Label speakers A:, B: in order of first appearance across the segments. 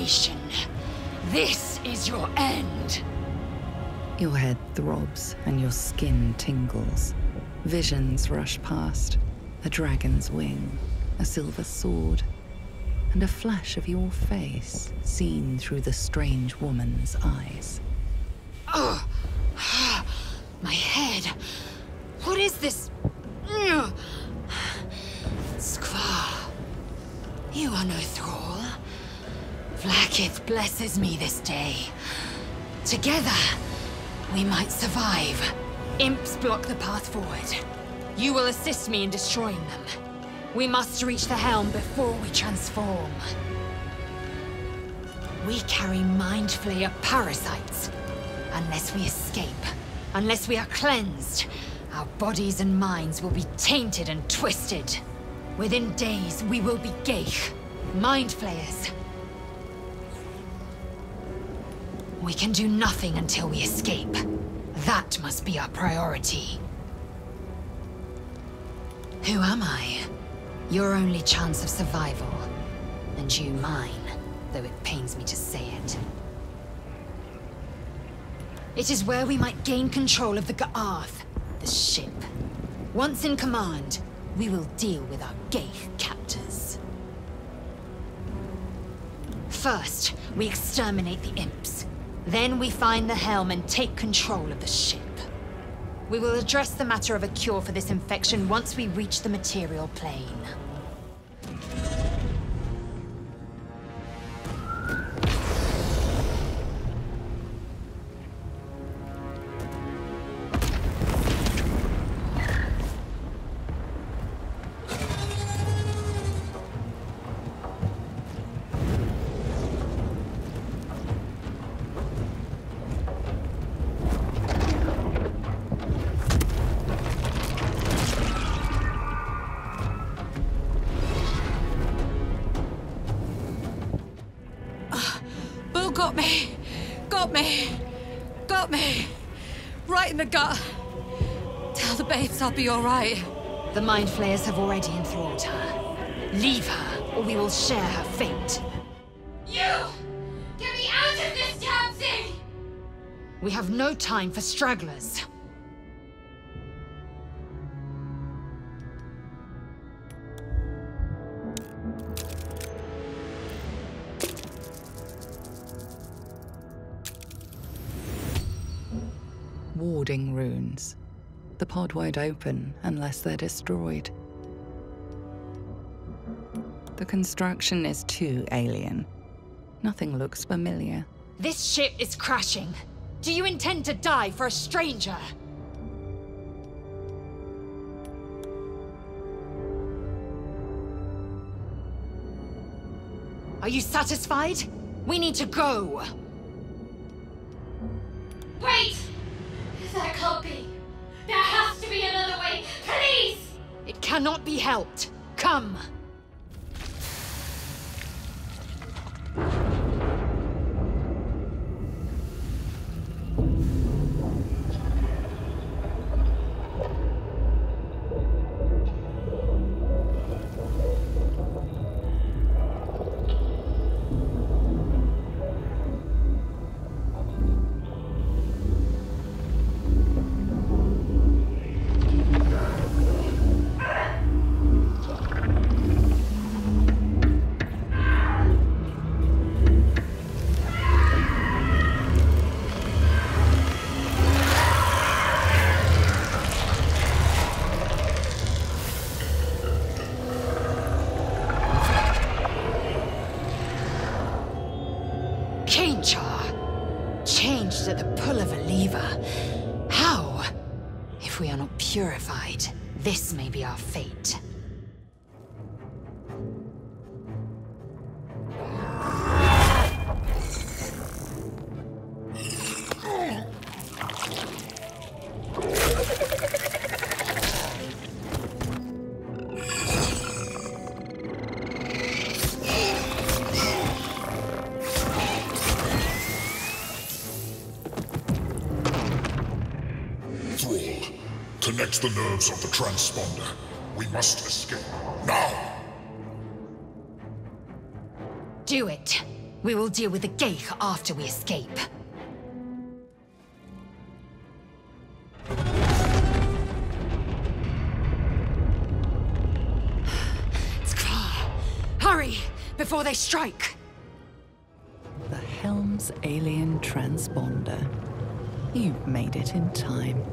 A: abomination. This is your end.
B: Your head throbs and your skin tingles. Visions rush past. A dragon's wing, a silver sword, and a flash of your face seen through the strange woman's eyes.
A: Oh, my head. What is this? Skvar, you are no thrall. Vlaakith blesses me this day. Together, we might survive. Imps block the path forward. You will assist me in destroying them. We must reach the helm before we transform. We carry Mind Flayer parasites. Unless we escape, unless we are cleansed, our bodies and minds will be tainted and twisted. Within days, we will be Geich, Mind Flayers. We can do nothing until we escape. That must be our priority. Who am I? Your only chance of survival. And you mine, though it pains me to say it. It is where we might gain control of the Ga'arth, the ship. Once in command, we will deal with our Geich captors. First, we exterminate the imps. Then we find the helm and take control of the ship. We will address the matter of a cure for this infection once we reach the material plane.
C: Got me. Right in the gut. Tell the babes I'll be all right.
A: The Mind Flayers have already enthralled her. Leave her, or we will share her fate.
D: You! Get me out of this damn thing!
A: We have no time for stragglers.
B: Warding runes. The pod won't open unless they're destroyed. The construction is too alien. Nothing looks familiar.
A: This ship is crashing. Do you intend to die for a stranger? Are you satisfied? We need to go.
D: Wait! That can't be. There has to be another way. Please!
A: It cannot be helped. Come. Changed at the pull of a lever. How? If we are not purified, this may be our fate.
E: Connect the nerves of the transponder. We must escape. Now!
A: Do it. We will deal with the Geich after we escape. It's clear. Hurry, before they strike!
B: The Helm's alien transponder. You've made it in time.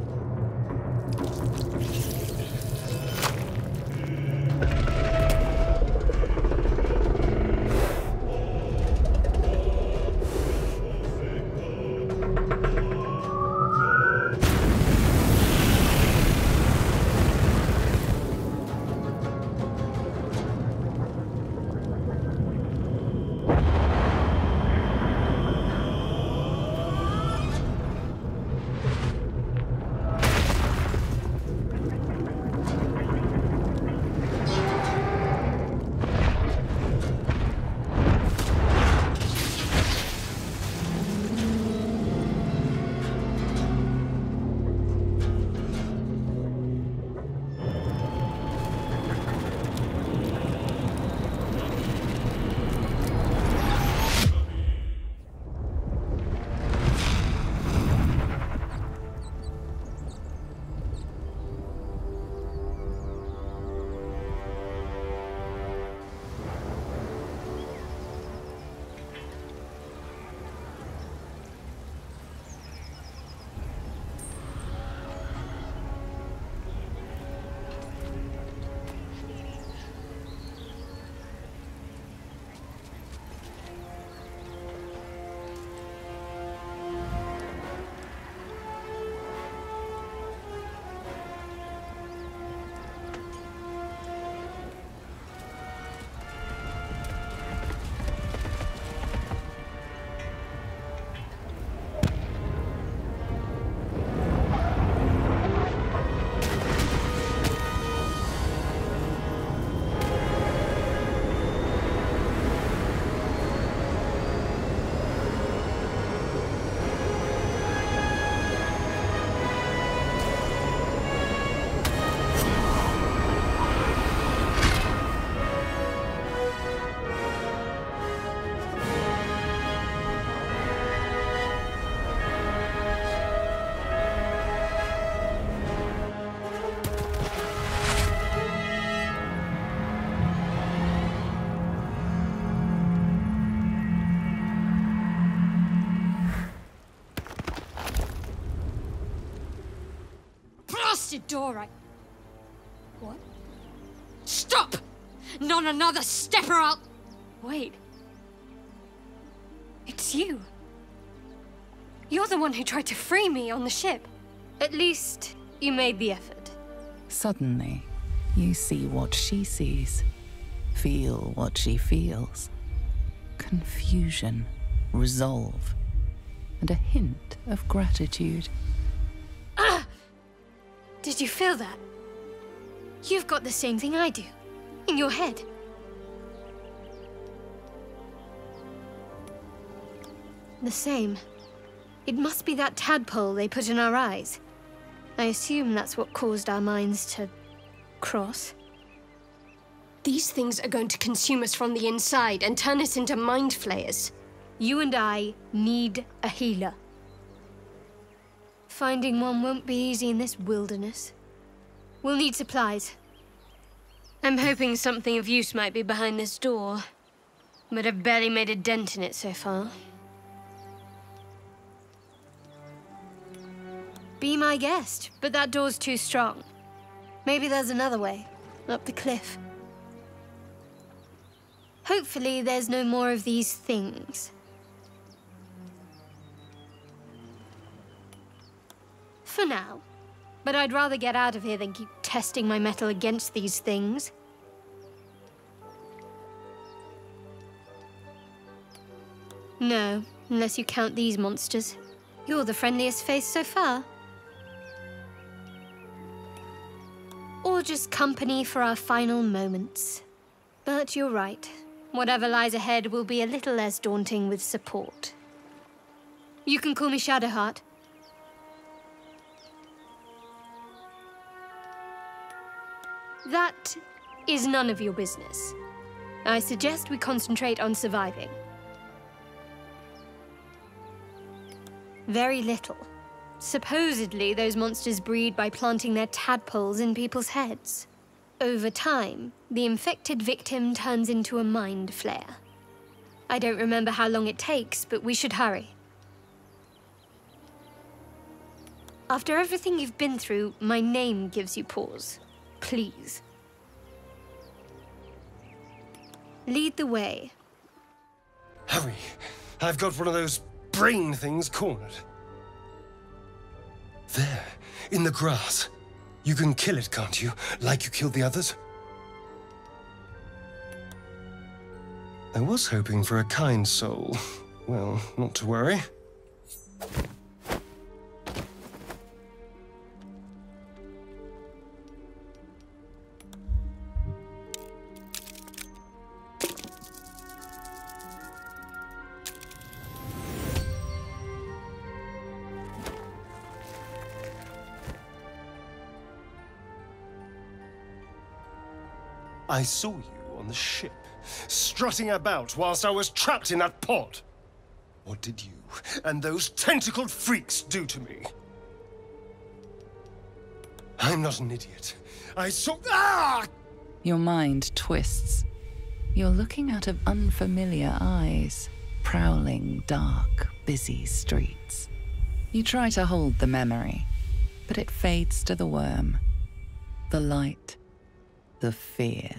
C: Blasted door, What? Stop! Not another step or I'll... Wait. It's you. You're the one who tried to free me on the ship. At least, you made the effort.
B: Suddenly, you see what she sees, feel what she feels. Confusion, resolve, and a hint of gratitude.
C: Ah! Did you feel that? You've got the same thing I do, in your head. The same. It must be that tadpole they put in our eyes. I assume that's what caused our minds to cross. These things are going to consume us from the inside and turn us into mind flayers. You and I need a healer. Finding one won't be easy in this wilderness. We'll need supplies. I'm hoping something of use might be behind this door, but I've barely made a dent in it so far. Be my guest, but that door's too strong. Maybe there's another way, up the cliff. Hopefully there's no more of these things. For now. But I'd rather get out of here than keep testing my metal against these things. No, unless you count these monsters. You're the friendliest face so far. Or just company for our final moments. But you're right. Whatever lies ahead will be a little less daunting with support. You can call me Shadowheart. That is none of your business. I suggest we concentrate on surviving. Very little. Supposedly, those monsters breed by planting their tadpoles in people's heads. Over time, the infected victim turns into a mind flayer. I don't remember how long it takes, but we should hurry. After everything you've been through, my name gives you pause. Please. Lead the way.
F: Hurry! I've got one of those brain things cornered. There, in the grass. You can kill it, can't you? Like you killed the others? I was hoping for a kind soul. Well, not to worry. I saw you on the ship, strutting about whilst I was trapped in that pod. What did you and those tentacled freaks do to me? I'm not an idiot. I saw... Ah!
B: Your mind twists. You're looking out of unfamiliar eyes, prowling dark, busy streets. You try to hold the memory, but it fades to the worm. The light. The fear.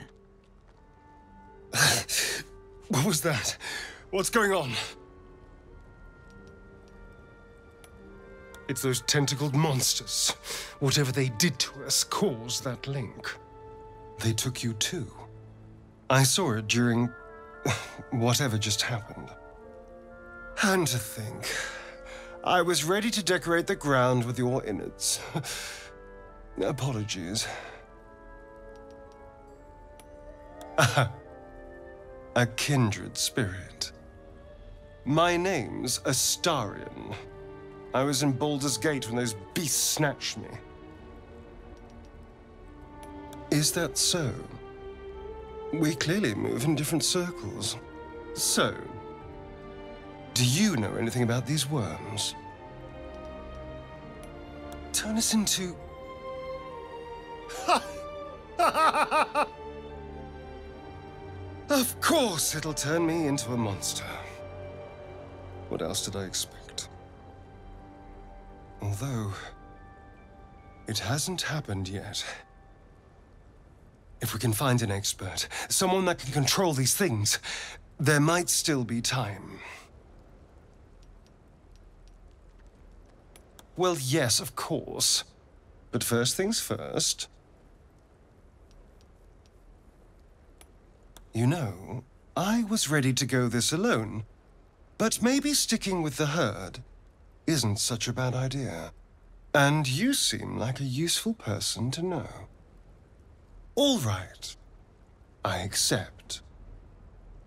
F: What was that? What's going on? It's those tentacled monsters. Whatever they did to us caused that link. They took you too. I saw it during whatever just happened. And to think, I was ready to decorate the ground with your innards. Apologies. A kindred spirit. My name's Astarion. I was in Baldur's Gate when those beasts snatched me. Is that so? We clearly move in different circles. So, do you know anything about these worms? Turn us into... Of course it'll turn me into a monster. What else did I expect? Although, it hasn't happened yet. If we can find an expert, someone that can control these things, there might still be time. Well, yes, of course. But first things first. You know, I was ready to go this alone, but maybe sticking with the herd isn't such a bad idea. And you seem like a useful person to know. All right. I accept.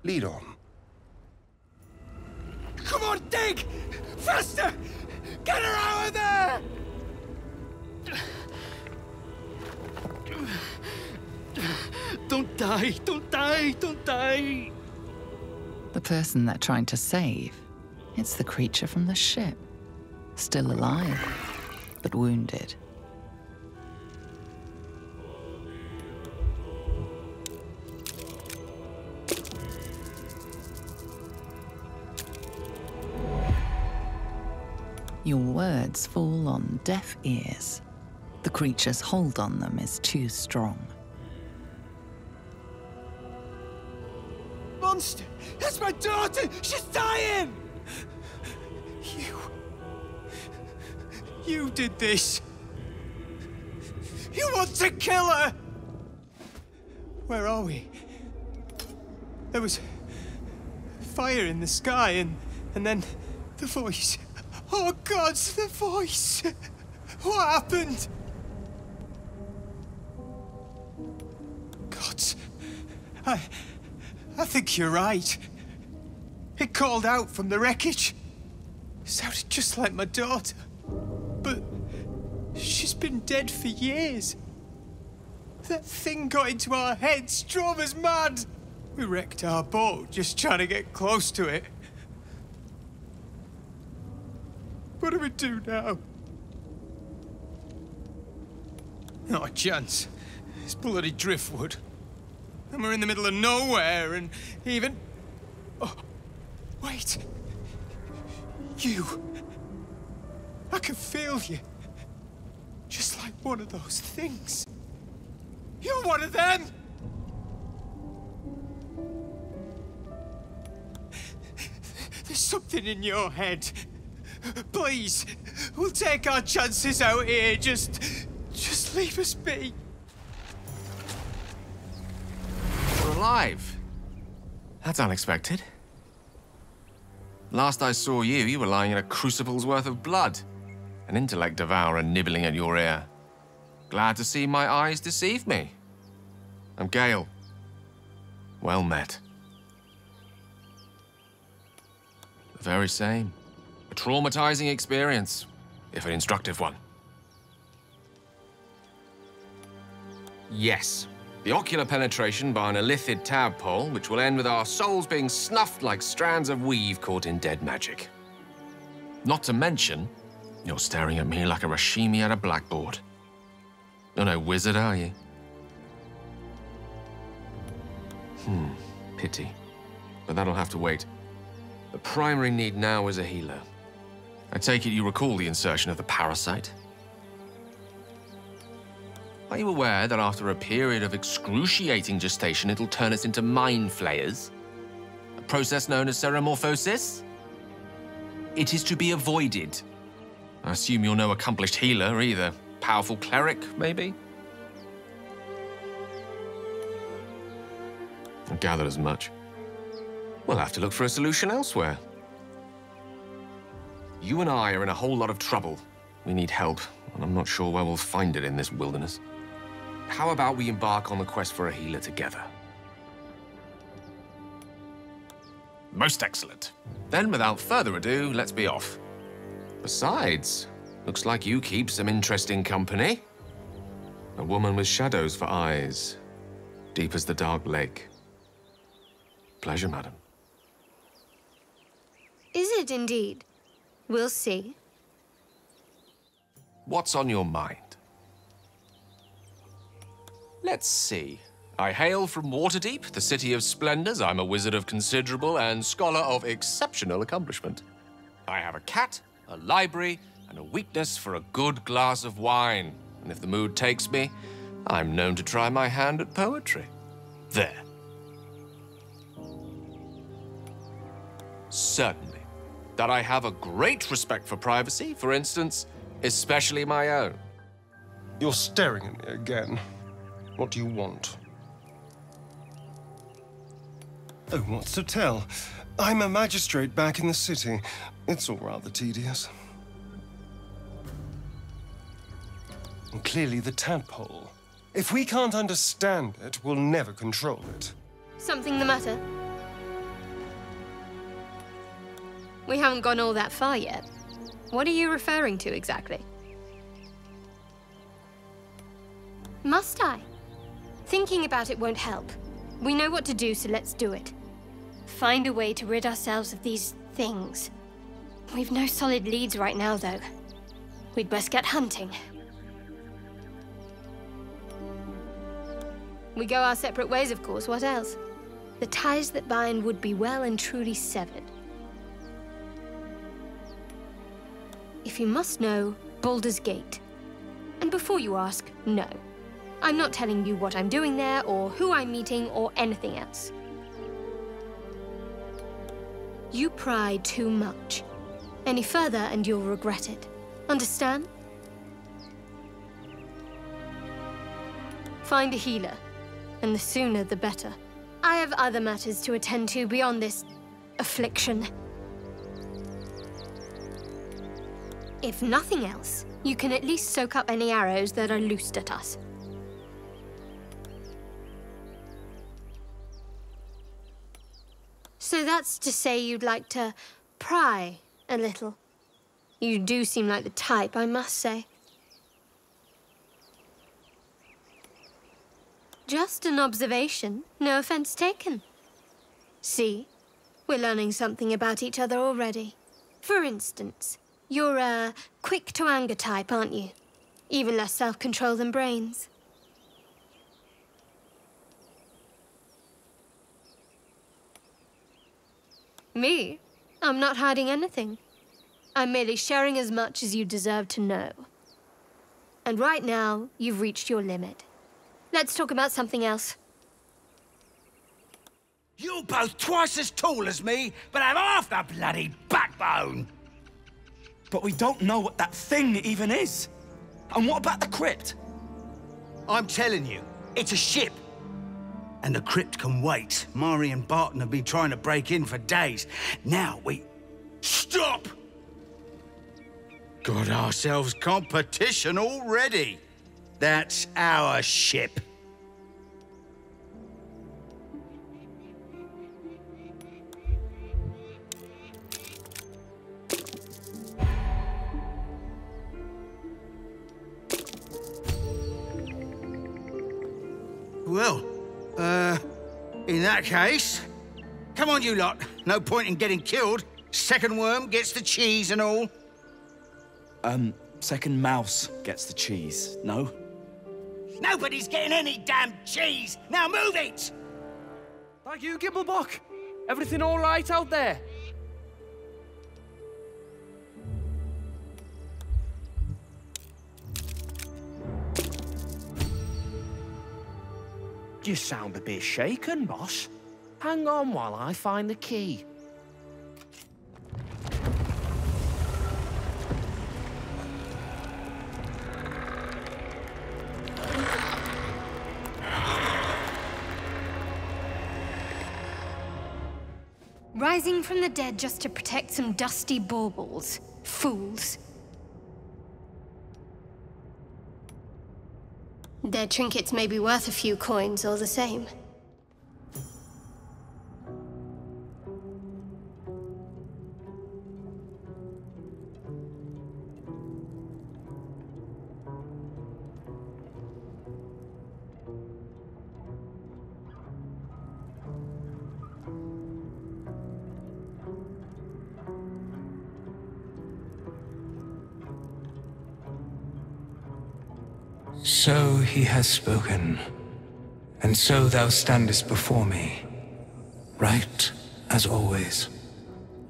F: Lead on.
G: Come on, dig! Faster! Get her out of there! Don't die! Don't die! Don't die!
B: The person they're trying to save, it's the creature from the ship. Still alive, but wounded. Your words fall on deaf ears. The creature's hold on them is too strong.
G: Monster! That's my daughter! She's dying! You did this. You want to kill her! Where are we? There was fire in the sky and then the voice. Oh God, the voice! What happened? God, I think you're right. It called out from the wreckage. It sounded just like my daughter. But she's been dead for years. That thing got into our heads, drove us mad. We wrecked our boat just trying to get close to it. What do we do now? Not a chance. It's bloody driftwood. And we're in the middle of nowhere, and even... Oh, wait. You. I can feel you. Just like one of those things. You're one of them! There's something in your head. Please, we'll take our chances out here. Just leave us be.
H: You're alive. That's unexpected. Last I saw you, you were lying in a crucible's worth of blood. An intellect devourer nibbling at your ear. Glad to see my eyes deceive me. I'm Gale. Well met. The very same. A traumatizing experience, if an instructive one. Yes. The ocular penetration by an illithid tadpole, which will end with our souls being snuffed like strands of weave caught in dead magic. Not to mention, you're staring at me like a Rashimi at a blackboard. You're no wizard, are you? Pity. But that'll have to wait. The primary need now is a healer. I take it you recall the insertion of the parasite? Are you aware that after a period of excruciating gestation, it'll turn us into mind flayers? A process known as ceremorphosis? It is to be avoided. I assume you're no accomplished healer either. Powerful cleric, maybe? I gathered as much. We'll have to look for a solution elsewhere. You and I are in a whole lot of trouble. We need help, and I'm not sure where we'll find it in this wilderness. How about we embark on the quest for a healer together? Most excellent. Then, without further ado, let's be off. Besides, looks like you keep some interesting company. A woman with shadows for eyes, deep as the dark lake. Pleasure, madam.
C: Is it indeed? We'll see.
H: What's on your mind? Let's see. I hail from Waterdeep, the city of splendors. I'm a wizard of considerable and scholar of exceptional accomplishment. I have a cat, a library, and a weakness for a good glass of wine. And if the mood takes me, I'm known to try my hand at poetry. There. Certainly. That I have a great respect for privacy, for instance, especially my own.
F: You're staring at me again. What do you want? Oh, what's to tell? I'm a magistrate back in the city. It's all rather tedious. And clearly the tadpole. If we can't understand it, we'll never control it.
C: Something the matter? We haven't gone all that far yet. What are you referring to exactly? Must I? Thinking about it won't help. We know what to do, so let's do it. Find a way to rid ourselves of these things. We've no solid leads right now, though. We'd best get hunting. We go our separate ways, of course. What else? The ties that bind would be well and truly severed. If you must know, Baldur's Gate. And before you ask, no. I'm not telling you what I'm doing there, or who I'm meeting, or anything else. You pry too much. Any further and you'll regret it. Understand? Find a healer, and the sooner the better. I have other matters to attend to beyond this affliction. If nothing else, you can at least soak up any arrows that are loosed at us. So that's to say you'd like to pry a little. You do seem like the type, I must say. Just an observation, no offense taken. See, we're learning something about each other already. For instance, You're a quick-to-anger type, aren't you? Even less self-control than brains. Me? I'm not hiding anything. I'm merely sharing as much as you deserve to know. And right now, you've reached your limit. Let's talk about something else.
I: You're both twice as tall as me, but have half the bloody backbone!
J: But we don't know what that thing even is. And what about the crypt?
I: I'm telling you, it's a ship. And the crypt can wait. Mari and Barton have been trying to break in for days. Now we... Stop! Got ourselves competition already. That's our ship. Well, in that case, come on you lot. No point in getting killed. Second worm gets the cheese and all.
J: Second mouse gets the cheese, no?
I: Nobody's getting any damn cheese! Now move it!
K: Thank you, Gibblebock. Everything all right out there? You sound a bit shaken, boss. Hang on while I find the key.
C: Rising from the dead just to protect some dusty baubles. Fools. Their trinkets may be worth a few coins all the same.
L: So he has spoken, and so thou standest before me, right as always.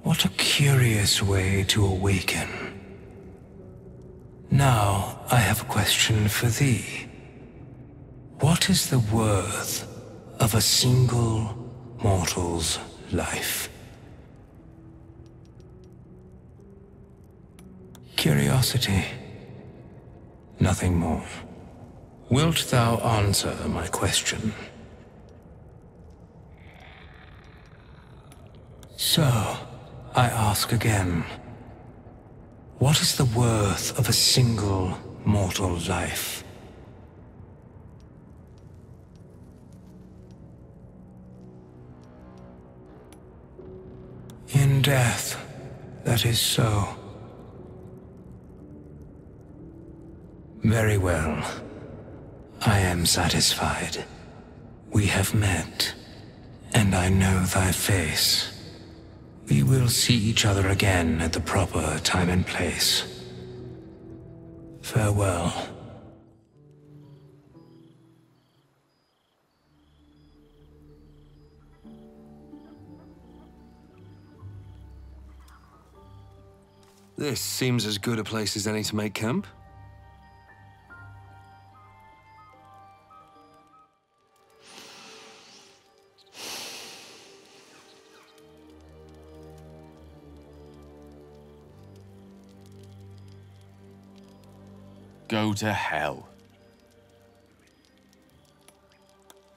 L: What a curious way to awaken. Now I have a question for thee. What is the worth of a single mortal's life? Curiosity. Nothing more. Wilt thou answer my question? So, I ask again. What is the worth of a single mortal life? In death, that is so. Very well. I am satisfied. We have met, and I know thy face. We will see each other again at the proper time and place. Farewell.
M: This seems as good a place as any to make camp.
H: Go to hell.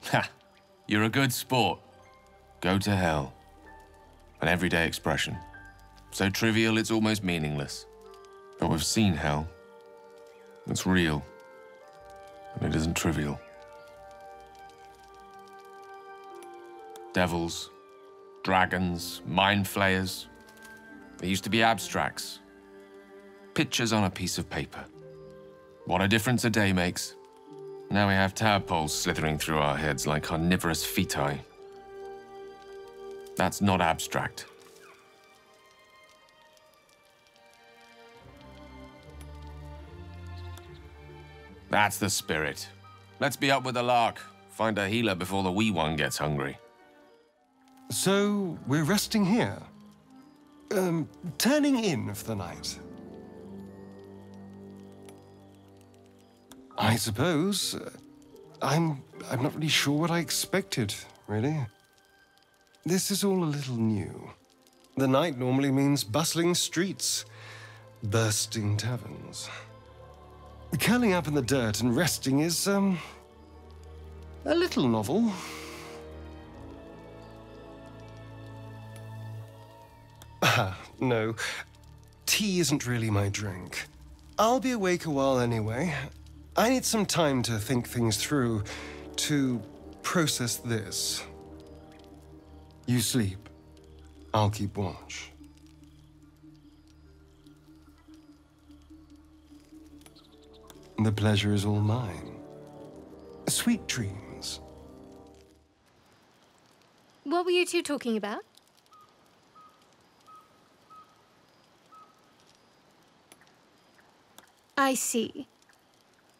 H: Ha! You're a good sport. Go to hell. An everyday expression. So trivial it's almost meaningless. But we've seen hell. It's real. And it isn't trivial. Devils, dragons, mind flayers. They used to be abstracts. Pictures on a piece of paper. What a difference a day makes. Now we have tadpoles slithering through our heads like carnivorous feti. That's not abstract. That's the spirit. Let's be up with the lark. Find a healer before the wee one gets hungry.
F: So, we're resting here? Turning in for the night? I suppose. I'm not really sure what I expected, really. This is all a little new. The night normally means bustling streets, bursting taverns. Curling up in the dirt and resting is, a little novel. Ah, no. Tea isn't really my drink. I'll be awake a while anyway. I need some time to think things through, to process this. You sleep. I'll keep watch. The pleasure is all mine. Sweet dreams.
C: What were you two talking about? I see.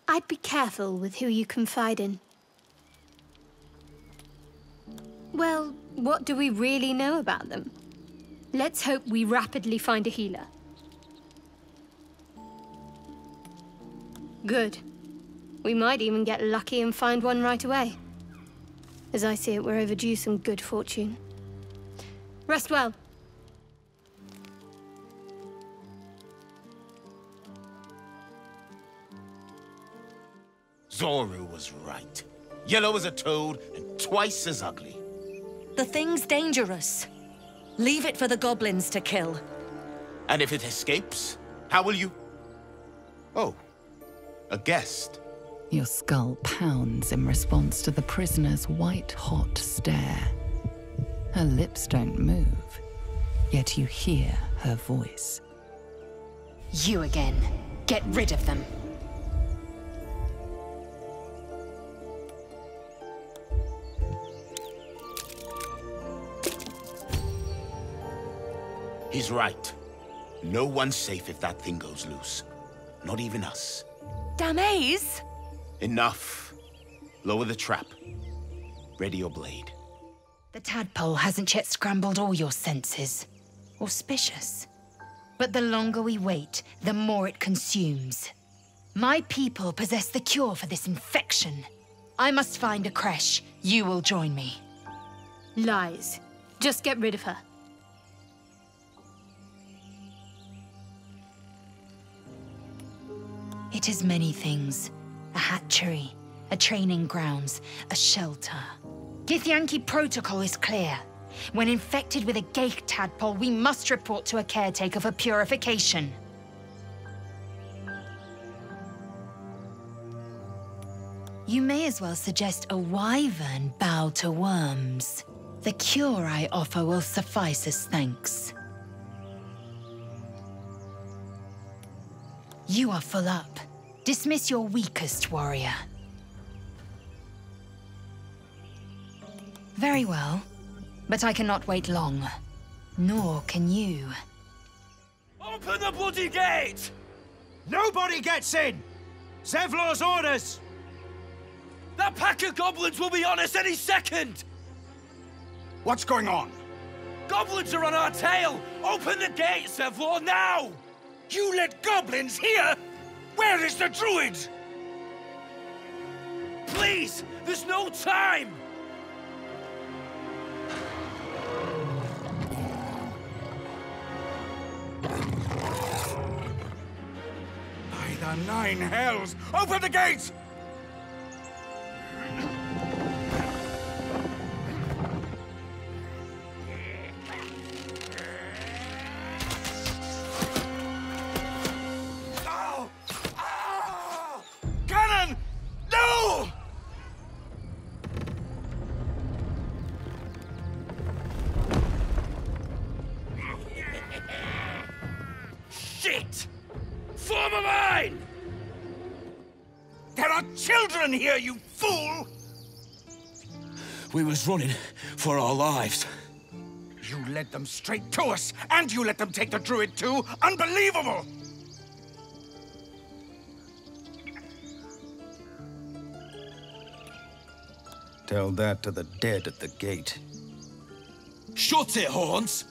C: I'd be careful with who you confide in. Well, what do we really know about them? Let's hope we rapidly find a healer. Good. We might even get lucky and find one right away. As I see it, we're overdue some good fortune. Rest well.
N: Zoru was right. Yellow as a toad and twice as ugly.
O: The thing's dangerous. Leave it for the goblins to kill.
N: And if it escapes, how will you... Oh, a guest.
B: Your skull pounds in response to the prisoner's white-hot stare. Her lips don't move, yet you hear her voice.
A: You again. Get rid of them.
N: He's right. No one's safe if that thing goes loose. Not even us.
O: Damaze!
N: Enough. Lower the trap. Ready your blade.
A: The tadpole hasn't yet scrambled all your senses. Auspicious. But the longer we wait, the more it consumes. My people possess the cure for this infection. I must find a creche. You will join me.
C: Lies. Just get rid of her.
A: It is many things. A hatchery, a training grounds, a shelter. Githyanki protocol is clear. When infected with a Geich tadpole, we must report to a caretaker for purification. You may as well suggest a wyvern bow to worms. The cure I offer will suffice as thanks. You are full up. Dismiss your weakest warrior. Very well, but I cannot wait long. Nor can you.
J: Open the bloody gate! Nobody gets in! Zevlor's orders! That pack of goblins will be on us any second!
I: What's going on?
J: Goblins are on our tail! Open the gate, Zevlor, now!
I: You let goblins here? Where is the druid?
J: Please! There's no time!
I: By the 9 hells! Open the gates! Cannon! No!
J: Shit! Form a line!
I: There are children here, you fool!
J: We was running for our lives.
I: You led them straight to us, and you let them take the druid too? Unbelievable! Tell that to the dead at the gate.
J: Shut it, Horns!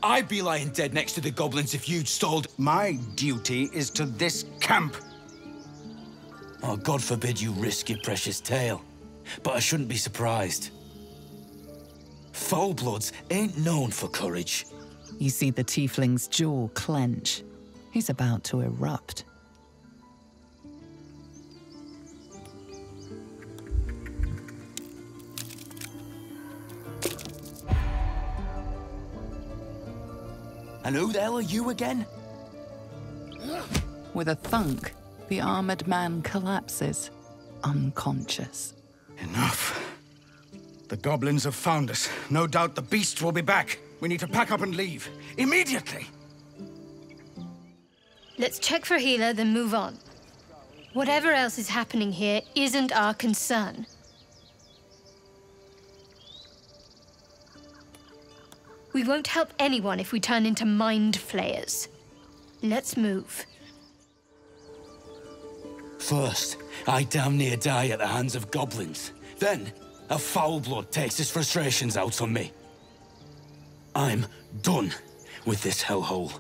J: I'd be lying dead next to the goblins if you'd stalled.
I: My duty is to this camp.
J: Oh, God forbid you risk your precious tail. But I shouldn't be surprised. Foulbloods ain't known for courage.
B: You see the tiefling's jaw clench. He's about to erupt.
J: And who the hell are you again?
B: With a thunk, the armored man collapses, unconscious.
I: Enough. The goblins have found us. No doubt the beasts will be back. We need to pack up and leave. Immediately!
C: Let's check for healer, then move on. Whatever else is happening here isn't our concern. We won't help anyone if we turn into mind flayers. Let's move.
J: First, I damn near die at the hands of goblins. Then, a foulblood takes his frustrations out on me. I'm done with this hellhole.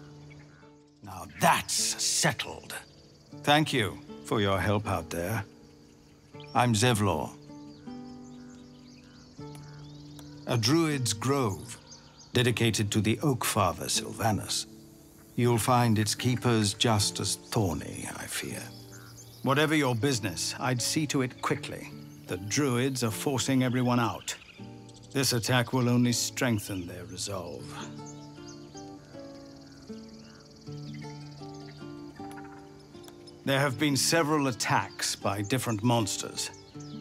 I: Now that's settled. Thank you for your help out there. I'm Zevlor. A druid's grove, dedicated to the Oak Father Sylvanus. You'll find its keepers just as thorny, I fear. Whatever your business, I'd see to it quickly. The druids are forcing everyone out. This attack will only strengthen their resolve. There have been several attacks by different monsters.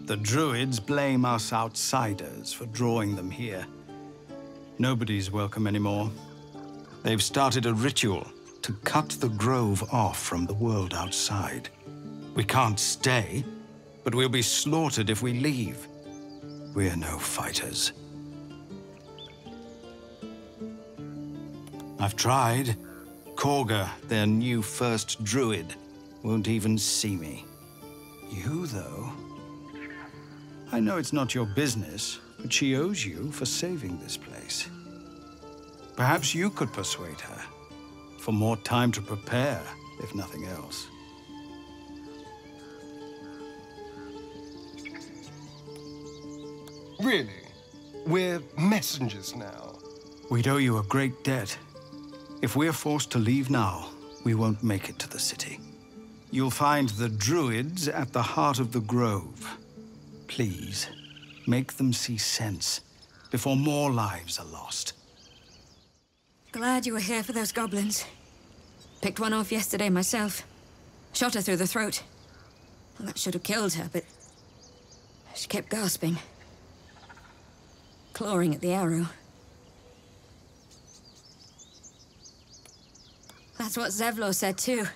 I: The druids blame us outsiders for drawing them here. Nobody's welcome anymore. They've started a ritual to cut the grove off from the world outside. We can't stay, but we'll be slaughtered if we leave. We're no fighters. I've tried. Korga, their new first druid, won't even see me. You, though? I know it's not your business, but she owes you for saving this place. Perhaps you could persuade her, for more time to prepare, if nothing else.
F: Really? We're messengers now.
I: We'd owe you a great debt. If we're forced to leave now, we won't make it to the city. You'll find the druids at the heart of the grove. Please, make them see sense before more lives are lost.
O: Glad you were here for those goblins. Picked one off yesterday myself. Shot her through the throat. Well, that should have killed her, but she kept gasping. Clawing at the arrow. That's what Zevlor said too.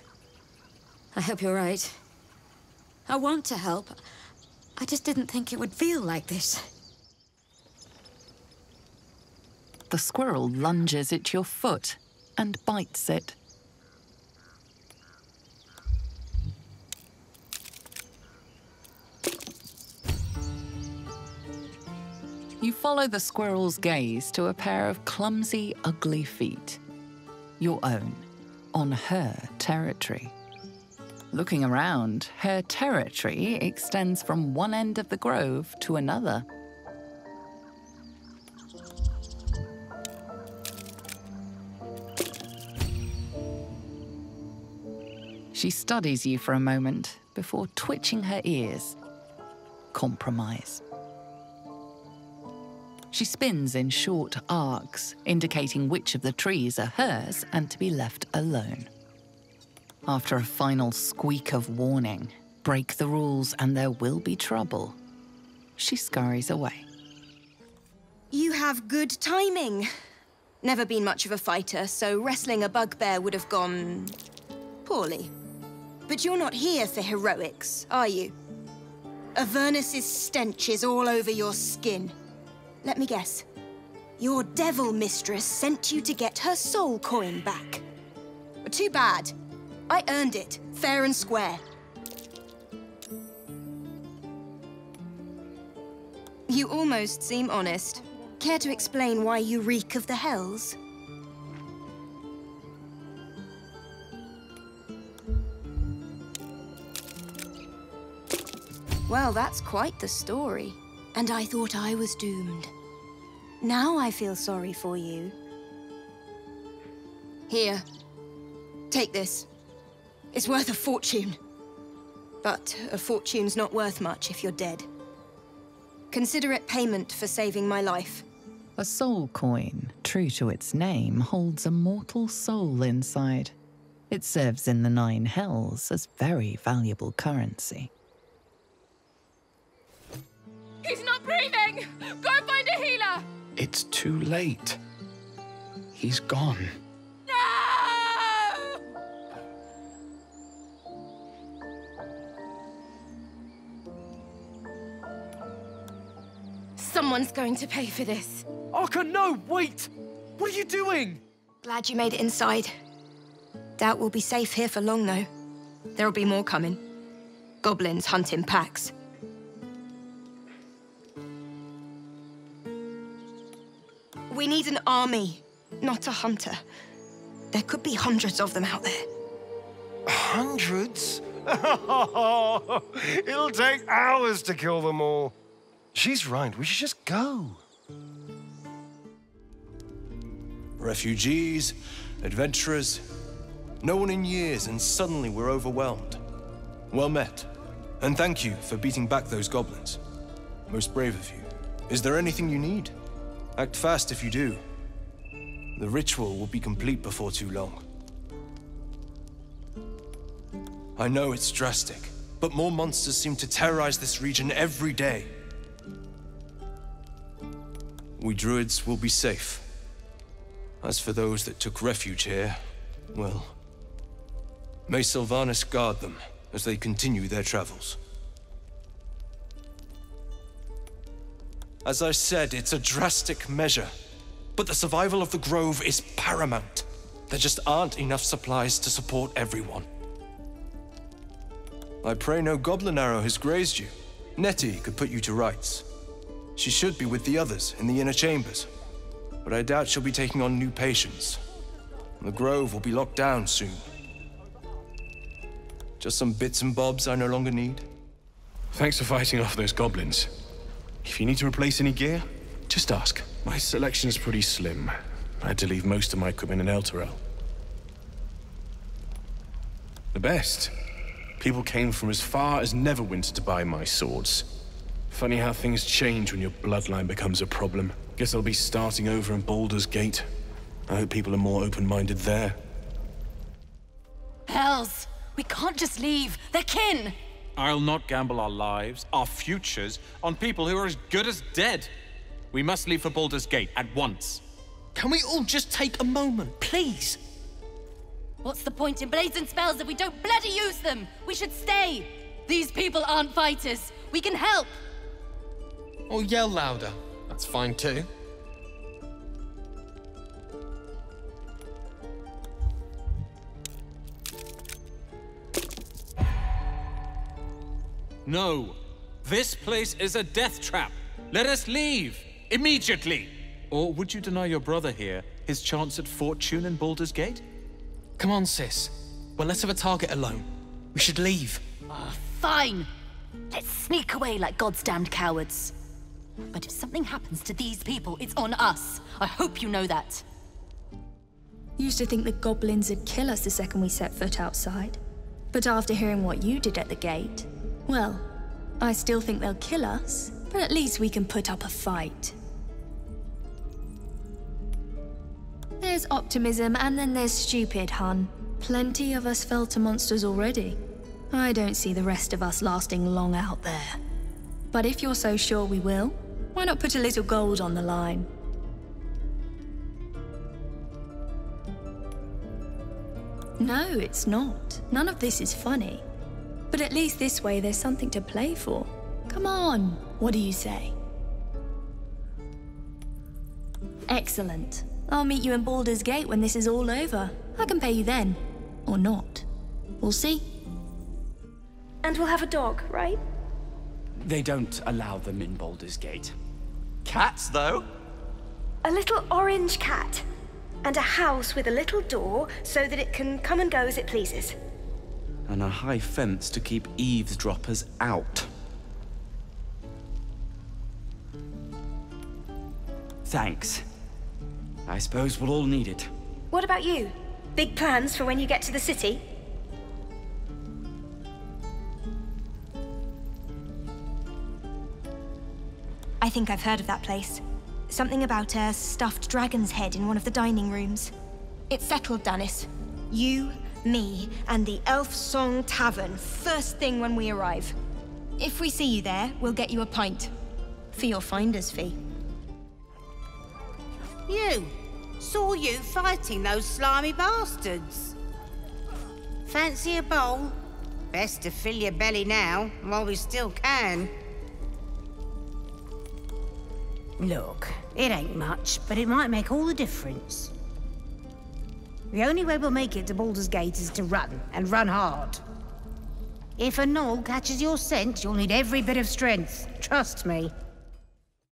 O: I hope you're right. I want to help. I just didn't think it would feel like this.
B: The squirrel lunges at your foot and bites it. You follow the squirrel's gaze to a pair of clumsy, ugly feet. Your own, on her territory. Looking around, her territory extends from one end of the grove to another. She studies you for a moment before twitching her ears. Compromise. She spins in short arcs, indicating which of the trees are hers and to be left alone. After a final squeak of warning, break the rules and there will be trouble, she scurries away.
P: You have good timing. Never been much of a fighter, so wrestling a bugbear would have gone poorly. But you're not here for heroics, are you? Avernus's stench is all over your skin. Let me guess. Your devil mistress sent you to get her soul coin back. Too bad. I earned it, fair and square. You almost seem honest. Care to explain why you reek of the hells? Well, that's quite the story. And I thought I was doomed. Now I feel sorry for you. Here. Take this. It's worth a fortune. But a fortune's not worth much if you're dead. Consider it payment for saving my life.
B: A soul coin, true to its name, holds a mortal soul inside. It serves in the 9 hells as very valuable currency.
D: He's not breathing! Go find a healer!
Q: It's too late. He's gone.
D: No! Someone's going to pay for this.
K: Arka, no! Wait! What are you doing?
P: Glad you made it inside. Doubt we'll be safe here for long, though. There'll be more coming. Goblins hunt in packs. We need an army, not a hunter. There could be hundreds of them out there.
F: Hundreds? It'll take hours to kill them all. She's right, we should just go.
N: Refugees, adventurers, no one in years, and suddenly we're overwhelmed. Well met, and thank you for beating back those goblins. Most brave of you. Is there anything you need? Act fast if you do. The ritual will be complete before too long. I know it's drastic, but more monsters seem to terrorize this region every day. We druids will be safe. As for those that took refuge here, well, may Sylvanas guard them as they continue their travels. As I said, it's a drastic measure, but the survival of the Grove is paramount. There just aren't enough supplies to support everyone. I pray no goblin arrow has grazed you. Nettie could put you to rights. She should be with the others in the inner chambers, but I doubt she'll be taking on new patients. The Grove will be locked down soon. Just some bits and bobs I no longer need.
Q: Thanks for fighting off those goblins. If you need to replace any gear, just ask. My selection is pretty slim. I had to leave most of my equipment in Elturel. The best. People came from as far as Neverwinter to buy my swords. Funny how things change when your bloodline becomes a problem. Guess I'll be starting over in Baldur's Gate. I hope people are more open-minded there.
A: Hells! We can't just leave. They're kin!
R: I'll not gamble our lives, our futures, on people who are as good as dead. We must leave for Baldur's Gate at once.
J: Can we all just take a moment, please?
A: What's the point in blazing spells if we don't bloody use them? We should stay! These people aren't fighters. We can help!
J: Or yell louder. That's fine too.
R: No. This place is a death trap. Let us leave. Immediately. Or would you deny your brother here his chance at fortune in Baldur's Gate?
J: Come on, sis. Well, let's have a target alone. We should leave.
A: Fine. Let's sneak away like God's damned cowards. But if something happens to these people, it's on us. I hope you know that.
S: Used to think the goblins would kill us the second we set foot outside. But after hearing what you did at the gate, well, I still think they'll kill us, but at least we can put up a fight. There's optimism and then there's stupid, hun. Plenty of us fell to monsters already. I don't see the rest of us lasting long out there. But if you're so sure we will, why not put a little gold on the line? No, it's not. None of this is funny. But at least this way there's something to play for. Come on, what do you say? Excellent. I'll meet you in Baldur's Gate when this is all over. I can pay you then. Or not. We'll see.
C: And we'll have a dog, right?
K: They don't allow them in Baldur's Gate.
J: Cats, though?
T: A little orange cat. And a house with a little door so that it can come and go as it pleases.
J: And a high fence to keep eavesdroppers out. Thanks. I suppose we'll all need it.
T: What about you? Big plans for when you get to the city? I think I've heard of that place. Something about a stuffed dragon's head in one of the dining rooms. It's settled, Danis. You, me, and the Elf Song Tavern, first thing when we arrive. If we see you there, we'll get you a pint. For your finder's fee.
U: You! Saw you fighting those slimy bastards. Fancy a bowl? Best to fill your belly now, while we still can.
V: Look, it ain't much, but it might make all the difference. The only way we'll make it to Baldur's Gate is to run, and run hard. If a gnoll catches your scent, you'll need every bit of strength. Trust me.